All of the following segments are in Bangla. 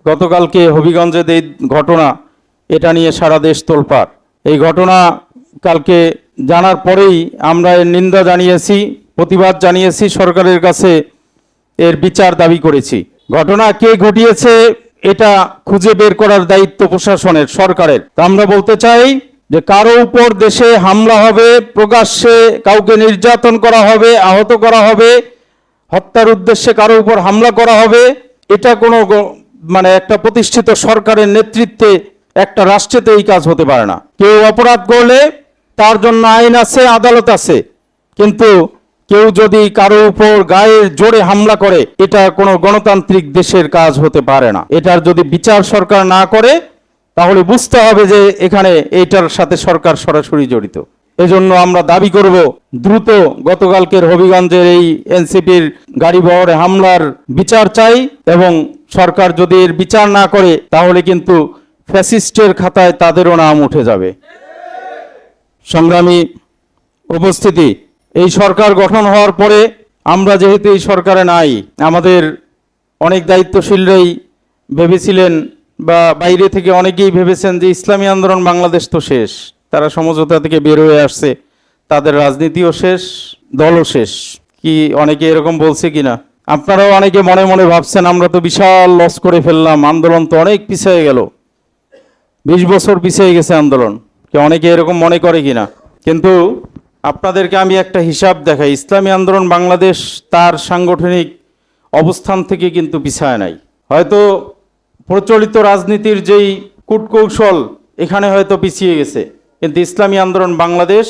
গতকালকে হবিগঞ্জে এই ঘটনা, এটা নিয়ে সারা দেশ তোলপাড়। এই ঘটনা কালকে জানার পরেই আমরা এর নিন্দা জানিয়েছি, প্রতিবাদ জানিয়েছি, সরকারের কাছে এর বিচার দাবি করেছি। ঘটনা কে ঘটিয়েছে এটা খুঁজে বের করার দায়িত্ব প্রশাসনের, সরকারের। তা আমরা বলতে চাই যে কারো উপর দেশে হামলা হবে, প্রকাশ্যে কাউকে নির্যাতন করা হবে, আহত করা হবে, হত্যার উদ্দেশ্যে কারো উপর হামলা করা হবে, এটা কোনো একটা প্রতিষ্ঠিত সরকারের নেতৃত্বে একটা রাষ্ট্রেতে এই কাজ হতে পারে না। কেউ অপরাধ করলে তার জন্য আইন আছে, আদালত আছে, কিন্তু কেউ যদি কারো উপর গায়ের জোরে হামলা করে, এটা কোনো গণতান্ত্রিক দেশের কাজ হতে পারে না। এটার যদি বিচার সরকার না করে তাহলে বুঝতে হবে যে এখানে এইটার সাথে সরকার সরাসরি জড়িত। এজন্য আমরা দাবি করব দ্রুত গতকালকের হবিগঞ্জের এই এনসিপির গাড়ি বহরে হামলার বিচার চাই, এবং সরকার যদি এর বিচার না করে তাহলে কিন্তু ফ্যাসিস্টের খাতায় তাদেরও নাম উঠে যাবে। সংগ্রামী উপস্থিতি, এই সরকার গঠন হওয়ার পরে আমরা যেহেতু এই সরকারে নাই, আমাদের অনেক দায়িত্বশীলরাই ভেবেছিলেন বা বাইরে থেকে অনেকেই ভেবেছেন যে ইসলামী আন্দোলন বাংলাদেশ তো শেষ, তারা সমঝোতা থেকে বের হয়ে আসছে, তাদের রাজনীতিও শেষ, দলও শেষ। কি অনেকে এরকম বলছে কিনা? আপনারাও অনেকে মনে মনে ভাবছেন আমরা তো বিশাল লস করে ফেললাম, আন্দোলন তো অনেক পিছিয়ে গেল, 20 বছর পিছিয়ে গেছে আন্দোলন, কি অনেকে এরকম মনে করে কিনা? কিন্তু আপনাদেরকে আমি একটা হিসাব দেখাই, ইসলামী আন্দোলন বাংলাদেশ তার সাংগঠনিক অবস্থান থেকে কিন্তু পিছায় নাই। হয়তো প্রচলিত রাজনীতির যেই কূটকৌশল এখানে হয়তো পিছিয়ে গেছে, কিন্তু ইসলামী আন্দোলন বাংলাদেশ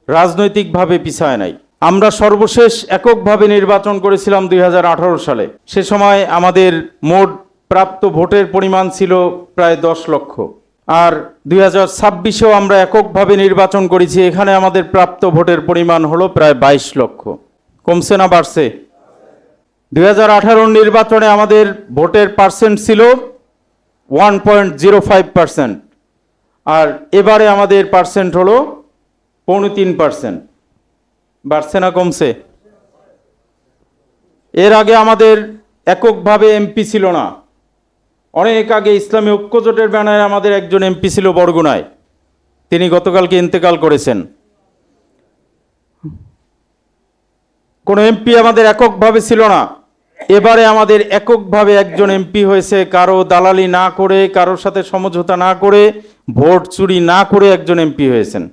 রাজনৈতিকভাবে পিছায় নাই। আমরা সর্বশেষ এককভাবে নির্বাচন করেছিলাম 2018 সালে। সে সময় আমাদের মোট প্রাপ্ত ভোটের পরিমাণ ছিল প্রায় 10 লক্ষ। আর 2026-এও আমরা এককভাবে নির্বাচন করেছি, এখানে আমাদের প্রাপ্ত ভোটের পরিমাণ হলো প্রায় 22 লক্ষ। কমছে না বাড়ছে? 2018 নির্বাচনে আমাদের ভোটের পার্সেন্ট ছিল 1.05%, আর এবারে আমাদের পার্সেন্ট হলো 3.25%। বাড়ছে না কমছে? এর আগে আমাদের এককভাবে এমপি ছিল না, অনেক আগে ইসলামী ঐক্যজোটের ব্যানারে আমাদের একজন এমপি ছিল বরগুনায়, তিনি গতকালকে ইন্তেকাল করেছেন। কোনো এমপি আমাদের এককভাবে ছিল না, এবারে আমাদের এককভাবে একজন এমপি হয়েছে, কারো দালালি না করে, কারোর সাথে সমঝোতা না করে, ভোট চুরি না করে একজন এমপি হয়েছেন।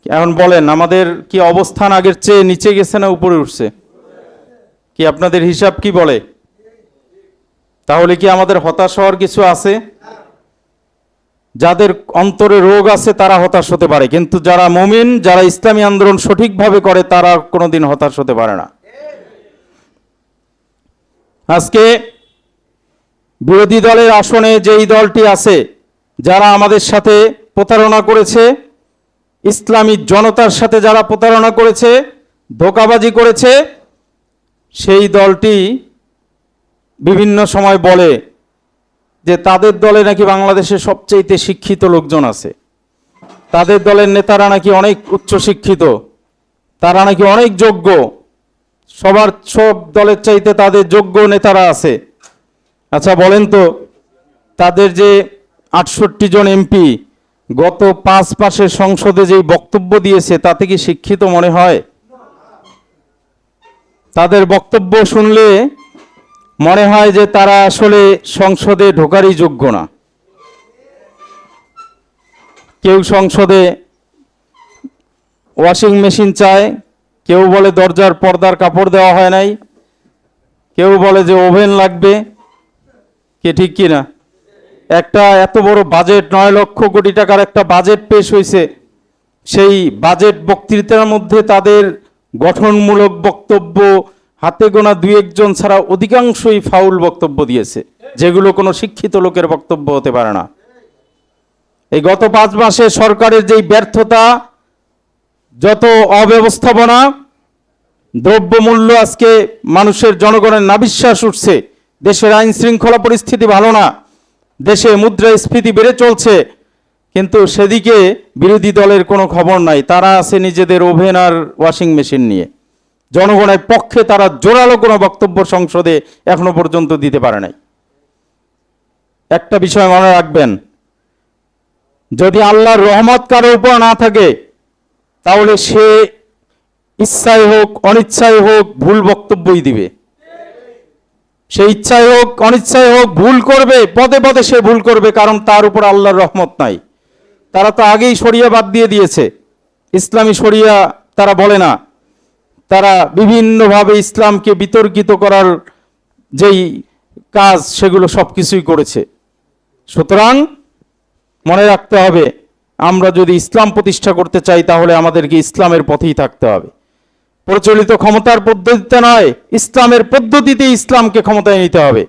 এখন বলেন আমাদের কি অবস্থান আগের চেয়ে নিচে গেছে না উপরে উঠছে? কি আপনাদের হিসাব কি বলে? তাহলে কি আমাদের হতাশ হওয়ার কিছু আছে? যাদের অন্তরে রোগ আছে তারা হতাশ হতে পারে, কিন্তু যারা মুমিন, যারা ইসলামী আন্দোলন সঠিকভাবে করে তারা কোনোদিন হতাশ হতে পারে না। আজকে বিরোধী দলের আসনে যেই দলটি আছে, যারা আমাদের সাথে প্রতারণা করেছে, ইসলামী জনতার সাথে যারা প্রতারণা করেছে, ধোঁকাবাজি করেছে, সেই দলটি বিভিন্ন সময় বলে যে তাদের দলে নাকি বাংলাদেশে সবচেয়ে শিক্ষিত লোকজন আছে, তাদের দলের নেতারা নাকি অনেক উচ্চশিক্ষিত, তারা নাকি অনেক যোগ্য, সব দলের চাইতে তাদের যোগ্য নেতারা আছে। আচ্ছা বলেন তো, তাদের যে 68 জন এমপি গত 5 মাসে সংসদে যেই বক্তব্য দিয়েছে তাতে কি শিক্ষিত মনে হয়? তাদের বক্তব্য শুনলে মনে হয় যে তারা আসলে সংসদে ঢোকারই যোগ্য না। কেউ সংসদে ওয়াশিং মেশিন চায়, কেউ বলে দরজার পর্দার কাপড় দেওয়া হয় নাই, কেউ বলে যে ওভেন লাগবে। কে ঠিক কিনা? একটা এত বড় বাজেট, 9 লক্ষ কোটি টাকার একটা বাজেট পেশ হয়েছে, সেই বাজেট বক্তৃতার মধ্যে তাদের গঠনমূলক বক্তব্য হাতে গোনা 2-1 জন ছাড়া অধিকাংশই ফাউল বক্তব্য দিয়েছে, যেগুলো কোনো শিক্ষিত লোকের বক্তব্য হতে পারে না। এই গত 5 মাসে সরকারের যেই ব্যর্থতা, যত অব্যবস্থাপনা, দ্রব্যমূল্য আজকে মানুষের জনগণের নাবিশ্বাস উঠছে, দেশের আইন শৃঙ্খলা পরিস্থিতি ভালো না, দেশে মুদ্রাস্ফীতি বেড়ে চলছে, কিন্তু সেদিকে বিরোধী দলের কোনো খবর নাই। তারা আছে নিজেদের ওভেন আর ওয়াশিং মেশিন নিয়ে। জনগণের পক্ষে তারা জোরালো কোনো বক্তব্য সংসদে এখনো পর্যন্ত দিতে পারে নাই। একটা বিষয় মনে রাখবেন, যদি আল্লাহর রহমত কারো উপর না থাকে তাহলে সে ইচ্ছায় হোক অনিচ্ছায় হোক ভুল বক্তব্যই দিবে। সে ইচ্ছায় হোক অনিচ্ছায় হোক ভুল করবে, পদে পদে সে ভুল করবে, কারণ তার উপর আল্লাহর রহমত নাই। তারা তো আগেই শরিয়া বাদ দিয়ে দিয়েছে, ইসলামী শরিয়া তারা বলে না, তারা বিভিন্নভাবে ইসলামকে বিতর্কিত করার যেই কাজ সেগুলো সব কিছুই করেছে। সুতরাং মনে রাখতে হবে, আমরা যদি ইসলাম প্রতিষ্ঠা করতে চাই তাহলে আমাদেরকে ইসলামের পথেই থাকতে হবে। প্রচলিত ক্ষমতার পদ্ধতিতে নয়, ইসলামের পদ্ধতিতে ইসলামকে ক্ষমতায় নিতে হবে।